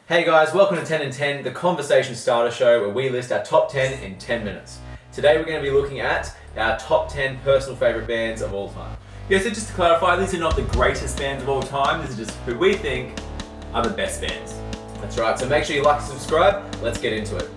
Hey guys, welcome to 10 in 10, the conversation starter show where we list our top 10 in 10 minutes. Today we're going to be looking at our top 10 personal favourite bands of all time. Yeah, so just to clarify, these are not the greatest bands of all time, these are just who we think are the best bands. That's right, so make sure you like and subscribe. Let's get into it.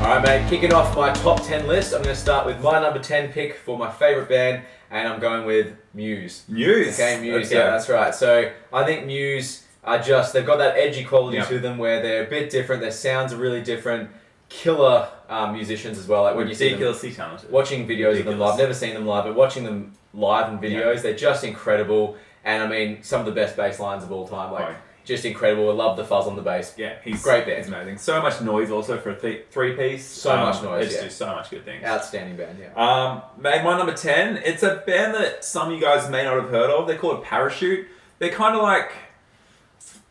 Alright mate, kicking off my top 10 list, I'm going to start with my number 10 pick for my favourite band, and I'm going with Muse. Muse? Okay, Muse, yeah, that's right. So I think Muse are they've got that edgy quality to them where they're a bit different, their sounds are really different, killer musicians as well. Like when you see them, talented. Watching videos of them live, never seen them live, but watching them live in videos, they're just incredible. And I mean, some of the best bass lines of all time, just incredible. I love the fuzz on the bass. Yeah, he's great band. He's amazing. So much noise also for a three-piece. So much noise, They just do so much good things. Outstanding band, yeah. My number 10, it's a band that some of you guys may not have heard of. They're called Parachute. They're kind of like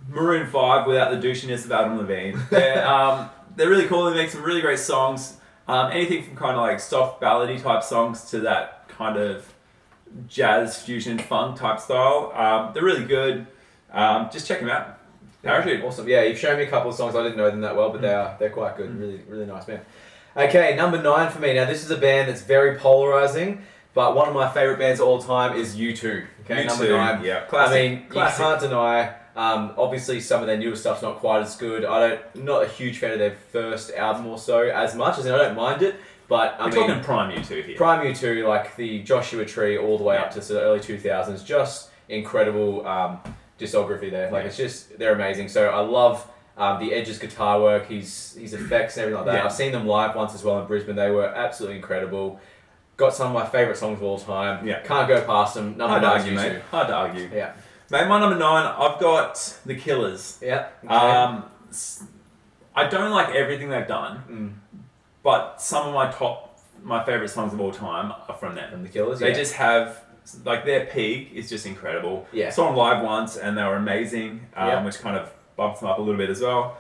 Maroon 5 without the douchiness of Adam Levine. They're really cool. They make some really great songs. Anything from kind of like soft ballady type songs to that kind of jazz fusion funk type style. They're really good. Just check them out. Parachute. Awesome. Yeah, you've shown me a couple of songs. I didn't know them that well, but they're quite good. Really nice band. Okay, number 9 for me. Now this is a band that's very polarizing, but one of my favorite bands of all time is U2. Okay, number 9. Yeah, classic. I mean, you can't deny. Obviously, some of their newer stuff's not quite as good. Not a huge fan of their first album or so as much. As in, I don't mind it, but we're talking prime U2 here. Prime U2, like the Joshua Tree, all the way up to sort of early 2000s. Just incredible discography there. Like it's just they're amazing. So I love the Edge's guitar work, his effects and everything like that. Yeah. I've seen them live once as well in Brisbane. They were absolutely incredible. Got some of my favourite songs of all time. Yeah. Can't go past them. Number 9 is U2. Mate. Hard to argue. Yeah. Mate, my number 9, I've got The Killers. Yeah. Okay. I don't like everything they've done, but some of my favourite songs of all time are from them. From The Killers. They just have, like, their peak is just incredible. Yeah. Saw them live once and they were amazing, which kind of bumps them up a little bit as well.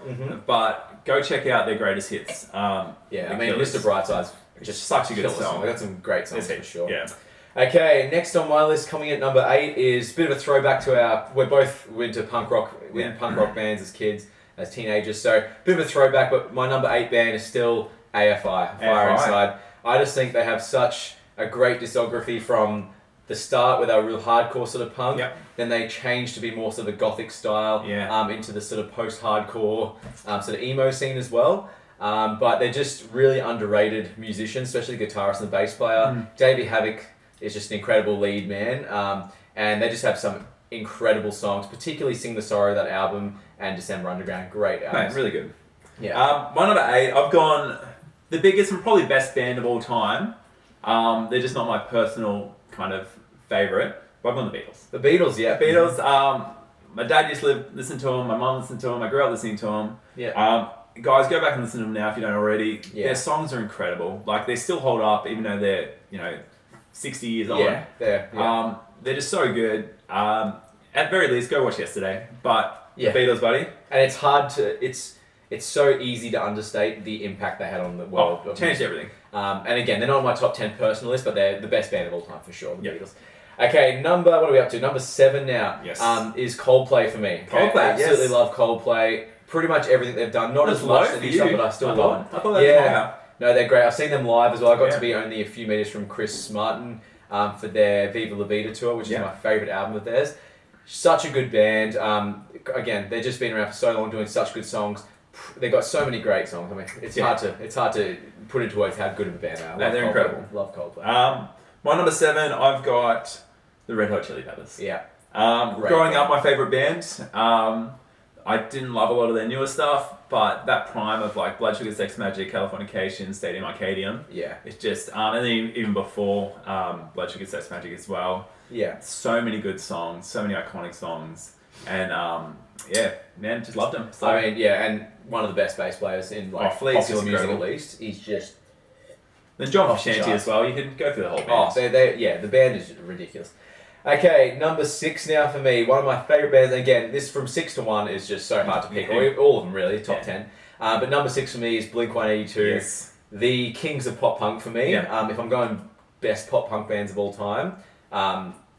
But go check out their greatest hits. I mean, Mr. Brightside's just such a good song. song. They got some great songs for sure. Yeah. Okay, next on my list, coming in at number 8, is a bit of a throwback to we're both into punk rock, punk rock bands as kids, as teenagers, so bit of a throwback, but my number 8 band is still a.f.i, Fire Inside. I just think they have such a great discography from the start where they were real hardcore sort of punk, then they changed to be more sort of a gothic style, into the sort of post-hardcore sort of emo scene as well. But they're just really underrated musicians, especially the guitarist and the bass player. Davey Havok is just an incredible lead man, and they just have some incredible songs, particularly Sing the Sorrow, that album, and December Underground. Great albums. Mate, really good. Yeah. My number 8, I've gone the biggest and probably best band of all time. They're just not my personal kind of favourite, but I've gone the Beatles. The Beatles, yeah. Beatles, my dad used to listen to them, my mum listened to them, I grew up listening to them. Yeah. Guys, go back and listen to them now if you don't already. Yeah. Their songs are incredible. Like, they still hold up even though they're, 60 years on. Yeah. They're just so good. At very least, go watch Yesterday. But the Beatles, buddy. And it's hard to, it's so easy to understate the impact they had on the world. Changed everything. And again, they're not on my top 10 personal list, but they're the best band of all time for sure, the Beatles. Okay, what are we up to? Number 7 now. Yes. Is Coldplay for me. Okay? Coldplay, Absolutely love Coldplay. Pretty much everything they've done. Not as much as the new stuff, but I still love. I thought that was higher. No, they're great. I've seen them live as well. I got to be only a few metres from Chris Martin for their Viva La Vida tour, which is my favourite album of theirs. Such a good band. Again, they've just been around for so long doing such good songs. They've got so many great songs. I mean, it's hard to put into words how good of a band they are. No, they're incredible. Love Coldplay. My number 7, I've got the Red Hot Chili Peppers. Yeah. Growing up, my favourite band. I didn't love a lot of their newer stuff, but that prime of like Blood Sugar Sex Magic, Californication, Stadium Arcadium. Yeah. It's just, and then even before Blood Sugar Sex Magic as well. Yeah. So many good songs, so many iconic songs. And just loved them. So, I mean, and one of the best bass players in like popular music at least. He's just... Then John Frusciante as well, you can go through the whole band. The band is ridiculous. Okay, number 6 now for me. One of my favourite bands. Again, this from 6 to 1 is just so hard to pick. All of them really, top 10. But number 6 for me is Blink-182. Yes. The kings of pop punk for me. If I'm going best pop punk bands of all time,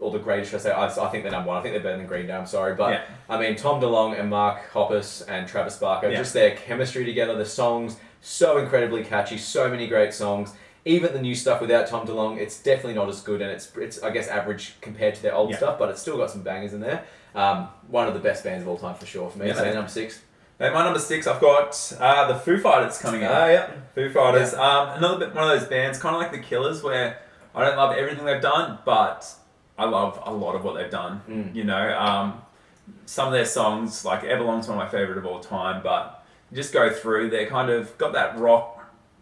or the greatest, should I say. I think they're number one. I think they're better than Green Day, I'm sorry. But, Yeah. I mean, Tom DeLonge and Mark Hoppus and Travis Barker, Yeah. just their chemistry together, the songs, so incredibly catchy, so many great songs. Even the new stuff without Tom DeLonge, it's definitely not as good, and it's I guess, average compared to their old stuff, but it's still got some bangers in there. One of the best bands of all time, for sure, for me. Yeah, So, mate. number 6. At my number 6, I've got the Foo Fighters coming out. Yeah. Foo Fighters. Another bit, one of those bands, kind of like the Killers, where I don't love everything they've done, but I love a lot of what they've done. You know, some of their songs, like Everlong's one of my favorite of all time, but you just go through, they kind of got that rock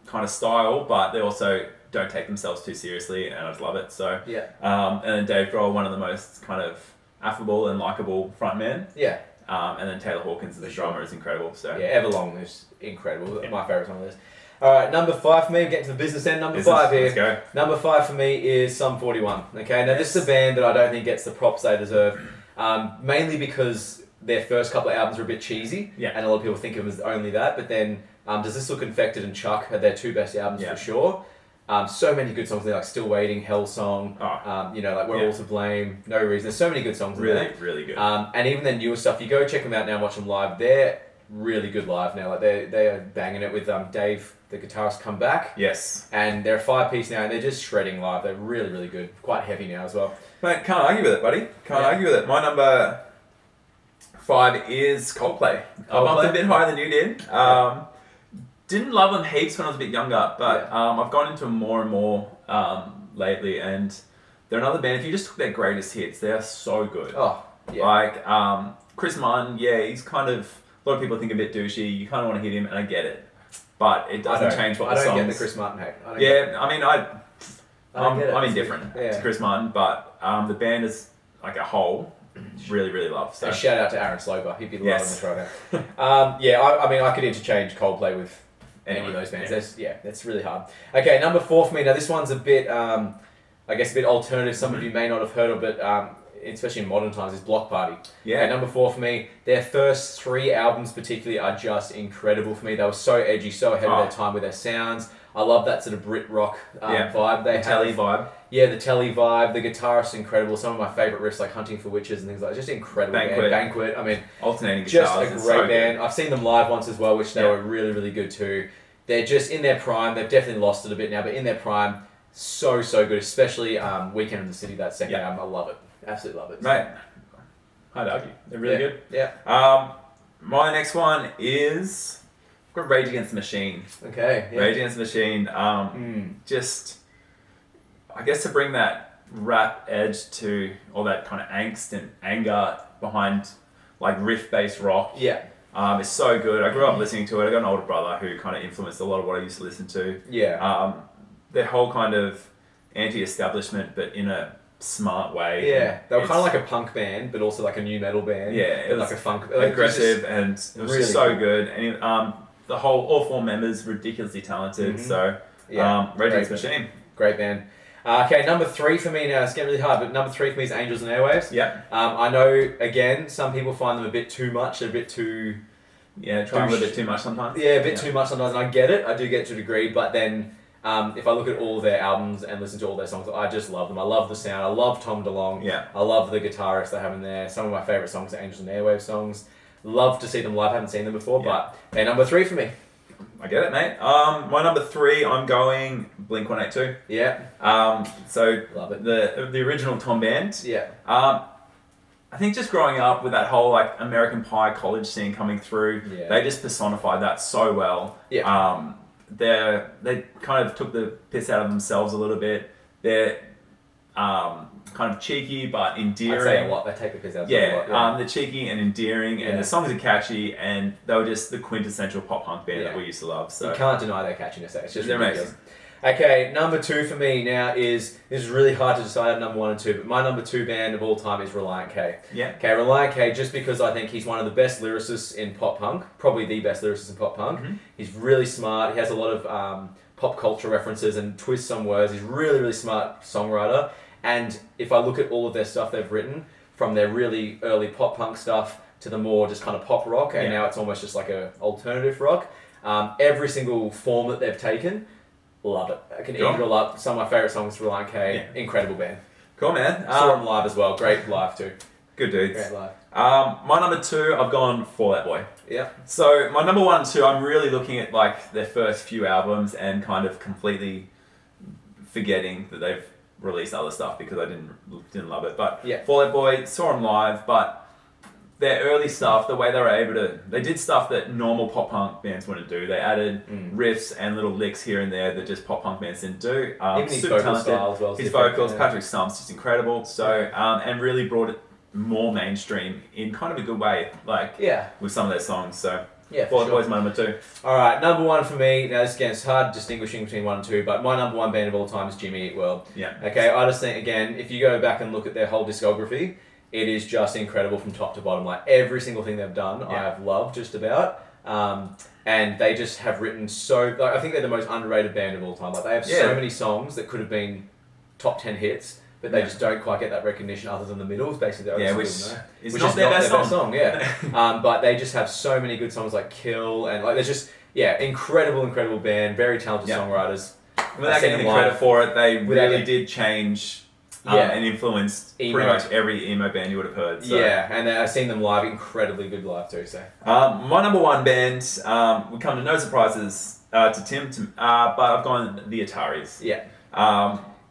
kind of style, but they also don't take themselves too seriously, and I just love it. So, and then Dave Grohl, one of the most kind of affable and likable frontmen. Yeah. And then Taylor Hawkins, the drummer, is incredible. So yeah, Everlong is incredible. My favourite song of this. All right, number 5 for me. Getting to the business end. Number 5 here. Let's go. Number 5 for me is Sum 41. Okay, now this is a band that I don't think gets the props they deserve, mainly because their first couple of albums are a bit cheesy, and a lot of people think of them as only that. But then, Does This Look Infected and Chuck are their 2 best albums for sure. So many good songs there, like Still Waiting, Hell Song, you know, like We're All to Blame, No Reason. There's so many good songs in there. Really good. And even their newer stuff, you go check them out now and watch them live. They're really good live now. Like they are banging it with Dave, the guitarist, come back. Yes. And they're a 5-piece now, and they're just shredding live. They're really, really good. Quite heavy now as well. Mate, can't argue with it, buddy. Can't argue with it. My number 5 is Coldplay. I bumped a bit higher than you did. Didn't love them heaps when I was a bit younger, but I've gone into them more and more lately, and they're another band. If you just took their greatest hits, they are so good. Oh, yeah. Like Chris Martin, he's kind of, a lot of people think a bit douchey. You kind of want to hit him, and I get it, but it doesn't change what the songs. I don't get the Chris Martin hate. I mean, I'm indifferent to Chris Martin, but the band is like a whole. Really, really love. So and shout out to Aaron Slober. He'd be loving this right now. I mean, I could interchange Coldplay with any of those bands. That's really hard. Okay, number 4 for me. Now, this one's a bit, I guess, a bit alternative. Some of you may not have heard of, but especially in modern times, is Block Party. Okay, number 4 for me. Their first 3 albums, particularly, are just incredible for me. They were so edgy, so ahead of their time with their sounds. I love that sort of Brit rock vibe. They have Telly vibe. Yeah, the Telly vibe. The guitarist's incredible. Some of my favourite riffs, like Hunting for Witches and things like that. Just incredible. Banquet. I mean, alternating just guitars. Just a great band. I've seen them live once as well, which they were really, really good too. They're just in their prime. They've definitely lost it a bit now, but in their prime, so good. Especially Weekend in the City, that second album. I love it. Absolutely love it. Mate, I'd argue. They're really good. Yeah. My next one is... I've got Rage Against the Machine. Okay. Yeah. Rage Against the Machine. Just, I guess, to bring that rap edge to all that kind of angst and anger behind like riff-based rock. Yeah. It's so good. I grew up listening to it. I got an older brother who kind of influenced a lot of what I used to listen to. Yeah. Their whole kind of anti-establishment, but in a smart way. Yeah. They were kind of like a punk band, but also like a new metal band. Yeah. It was like a funk. Aggressive, and it was really just so good. And all 4 members ridiculously talented. So, Rage Against the Machine. Great band. Okay, number 3 for me now. It's getting really hard, but number 3 for me is Angels and Airwaves. Yeah. I know, again, some people find them a bit too much. They're a bit too... try a little bit too much sometimes. Yeah, a bit too much sometimes, and I get it. I do get it to a degree, but then if I look at all of their albums and listen to all their songs, I just love them. I love the sound. I love Tom DeLonge. Yeah. I love the guitarist they have in there. Some of my favourite songs are Angels and Airwaves songs. Love to see them live. Haven't seen them before, but they're number 3 for me. I get it, mate. My number 3, I'm going Blink-182. Yeah. So love it. The original Tom band. Yeah. I think just growing up with that whole like American Pie college scene coming through, they just personified that so well. Yeah. They kind of took the piss out of themselves a little bit. They're kind of cheeky but endearing. I'd say a lot. They take the piss out of a lot. They're cheeky and endearing, and the songs are catchy, and they were just the quintessential pop punk band that we used to love. So you can't deny their catchiness. It's just they're ridiculous. amazing. Okay, number 2 for me now is, this is really hard to decide number 1 and 2, but my number 2 band of all time is Reliant K. Yeah. Okay, Reliant K, just because I think he's one of the best lyricists in pop punk, probably the best lyricist in pop punk. Mm-hmm. He's really smart. He has a lot of pop culture references and twists on words. He's really, really smart songwriter. And if I look at all of their stuff they've written, from their really early pop punk stuff to the more just kind of pop rock, and now it's almost just like a alternative rock, every single form that they've taken, love it. I can eat it all up. Some of my favourite songs for Reliant K. Incredible band. Cool, man. Saw them live as well. Great live too. Good dudes. Great live. My number 2, I've gone Fall Out Boy. Yeah. So my number 1 and 2, I'm really looking at like their first few albums and kind of completely forgetting that they've released other stuff because I didn't love it. But yeah. Fall Out Boy, saw them live, but their early stuff, the way they were able to, they did stuff that normal pop punk bands wouldn't do. They added riffs and little licks here and there that just pop punk bands didn't do. Even his vocal style as well. His vocals, Patrick Stump's just incredible. So and really brought it more mainstream in kind of a good way, like with some of their songs. So yeah, Fall Out Boy's my number 2. All right, number 1 for me. Now this again, it's hard distinguishing between 1 and 2, but my number 1 band of all time is Jimmy Eat World. Yeah. Okay, I just think again, if you go back and look at their whole discography, it is just incredible from top to bottom. Like every single thing they've done, I have loved just about. And they just have written so. Like, I think they're the most underrated band of all time. Like they have so many songs that could have been top 10 hits, but they just don't quite get that recognition other than the middles. Basically, which is not their best song. But they just have so many good songs like Kill and like there's just incredible band, very talented songwriters. Without getting any credit for it, they really did change. And influenced pretty much every emo band you would have heard. So. Yeah, and I've seen them live, incredibly good live too. So my number 1 band would come to no surprises to Tim, but I've gone the Ataris. Yeah,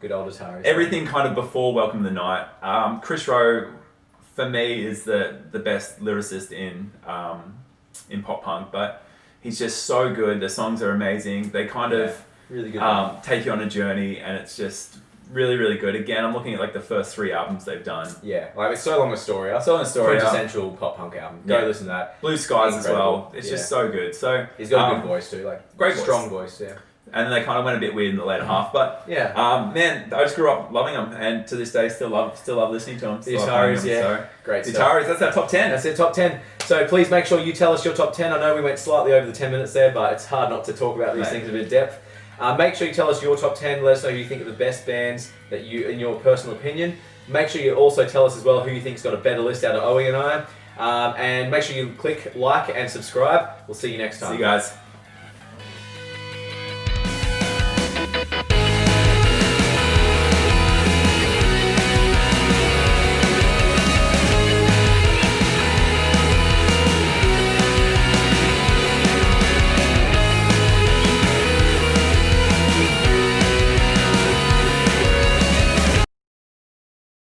good old Ataris. Everything kind of before Welcome to the Night. Chris Rowe, for me, is the best lyricist in pop punk, but he's just so good. The songs are amazing. They kind of really good. Take you on a journey, and it's just really good. Again, I'm looking at like the first 3 albums they've done. Yeah, like it's So Long Astoria. Quintessential pop punk album. Go listen to that. Blue Skies as well. It's just so good. So he's got a good voice too, like great strong voice. Yeah. And then they kind of went a bit weird in the later half, but man, I just grew up loving them, and to this day still love listening to them. The Ataris, so. Great the stuff. Ataris, that's our top 10. That's their top 10. So please make sure you tell us your top 10. I know we went slightly over the 10 minutes there, but it's hard not to talk about these things a bit in depth. Make sure you tell us your top 10. Let us know who you think are the best bands that you, in your personal opinion. Make sure you also tell us as well who you think's got a better list out of Owie and I. And make sure you click like and subscribe. We'll see you next time. See you guys.